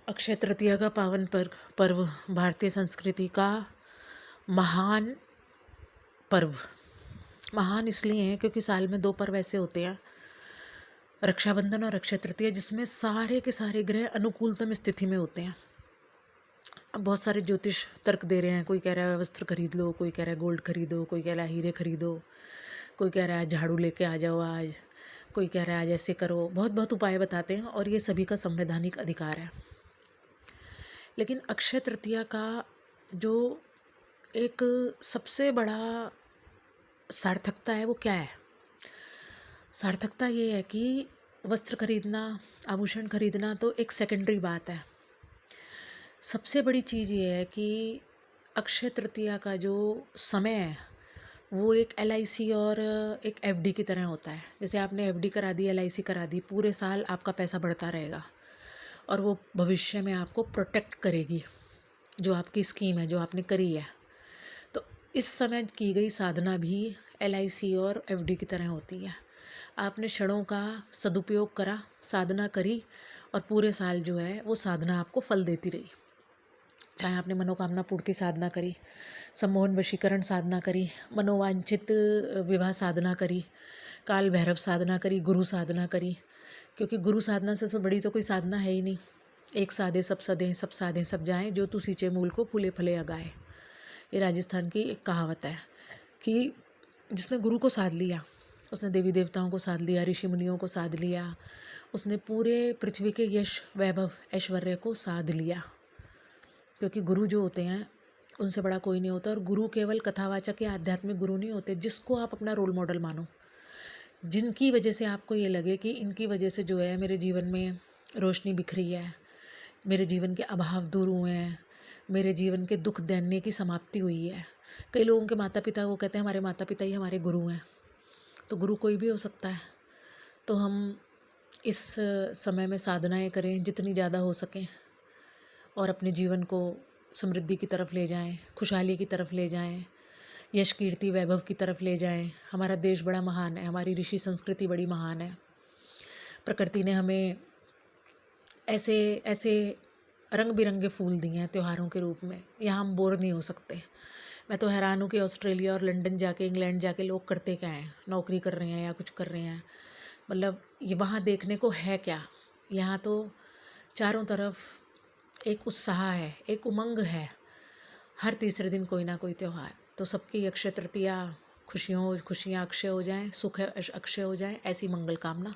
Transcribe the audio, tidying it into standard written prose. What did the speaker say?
अक्षय तृतीया का पावन पर्व भारतीय संस्कृति का महान पर्व। महान इसलिए है क्योंकि साल में दो पर्व ऐसे होते हैं, रक्षाबंधन और अक्षय तृतीया, जिसमें सारे के सारे ग्रह अनुकूलतम स्थिति में होते हैं। अब बहुत सारे ज्योतिष तर्क दे रहे हैं, कोई कह रहा है वस्त्र खरीद लो, कोई कह रहा है गोल्ड खरीदो, कोई कह रहा है हीरे खरीदो, कोई कह रहा है झाड़ू लेके आ जाओ आज, कोई कह रहा है आज ऐसे करो। बहुत बहुत उपाय बताते हैं और ये सभी का संवैधानिक अधिकार है। लेकिन अक्षय तृतीया का जो एक सबसे बड़ा सार्थकता है वो क्या है? सार्थकता ये है कि वस्त्र खरीदना, आभूषण खरीदना तो एक सेकेंडरी बात है। सबसे बड़ी चीज़ ये है कि अक्षय तृतीया का जो समय है वो एक LIC और एक FD की तरह होता है। जैसे आपने FD करा दी, LIC करा दी, पूरे साल आपका पैसा बढ़ता रहेगा और वो भविष्य में आपको प्रोटेक्ट करेगी, जो आपकी स्कीम है, जो आपने करी है। तो इस समय की गई साधना भी LIC और FD की तरह होती है। आपने क्षणों का सदुपयोग करा, साधना करी और पूरे साल जो है वो साधना आपको फल देती रही। चाहे आपने मनोकामना पूर्ति साधना करी, सम्मोहन वशीकरण साधना करी, मनोवांछित विवाह साधना करी, काल भैरव साधना करी, गुरु साधना करी, क्योंकि गुरु साधना से बड़ी तो कोई साधना है ही नहीं। एक साधे सब सदें, सब साधें सब जाएं, जो तू सींचे मूल को फूले फले अगाए। ये राजस्थान की एक कहावत है कि जिसने गुरु को साध लिया, उसने देवी देवताओं को साध लिया, ऋषि मुनियों को साध लिया, उसने पूरे पृथ्वी के यश वैभव ऐश्वर्य को साध लिया। क्योंकि गुरु जो होते हैं उनसे बड़ा कोई नहीं होता। और गुरु केवल कथावाचक या आध्यात्मिक गुरु नहीं होते, जिसको आप अपना रोल मॉडल मानो, जिनकी वजह से आपको ये लगे कि इनकी वजह से जो है मेरे जीवन में रोशनी बिखरी है, मेरे जीवन के अभाव दूर हुए हैं, मेरे जीवन के दुख दैन्य की समाप्ति हुई है। कई लोगों के माता पिता को कहते हैं हमारे माता पिता ही हमारे गुरु हैं। तो गुरु कोई भी हो सकता है। तो हम इस समय में साधनाएं करें जितनी ज़्यादा हो सकें और अपने जीवन को समृद्धि की तरफ ले जाएं, खुशहाली की तरफ ले जाएं, यश कीर्ति वैभव की तरफ ले जाएं। हमारा देश बड़ा महान है, हमारी ऋषि संस्कृति बड़ी महान है। प्रकृति ने हमें ऐसे ऐसे रंग बिरंगे फूल दिए हैं त्योहारों के रूप में। यहाँ हम बोर नहीं हो सकते। मैं तो हैरान हूँ कि ऑस्ट्रेलिया और लंदन जाके, इंग्लैंड जाके लोग करते क्या हैं, नौकरी कर रहे हैं या कुछ कर रहे हैं। मतलब ये वहाँ देखने को है क्या? यहाँ तो चारों तरफ एक उत्साह है, एक उमंग है, हर तीसरे दिन कोई ना कोई त्यौहार। तो सबकी अक्षय तृतीया खुशियाँ अक्षय हो जाएं, सुख अक्षय हो जाए, ऐसी मंगल कामना।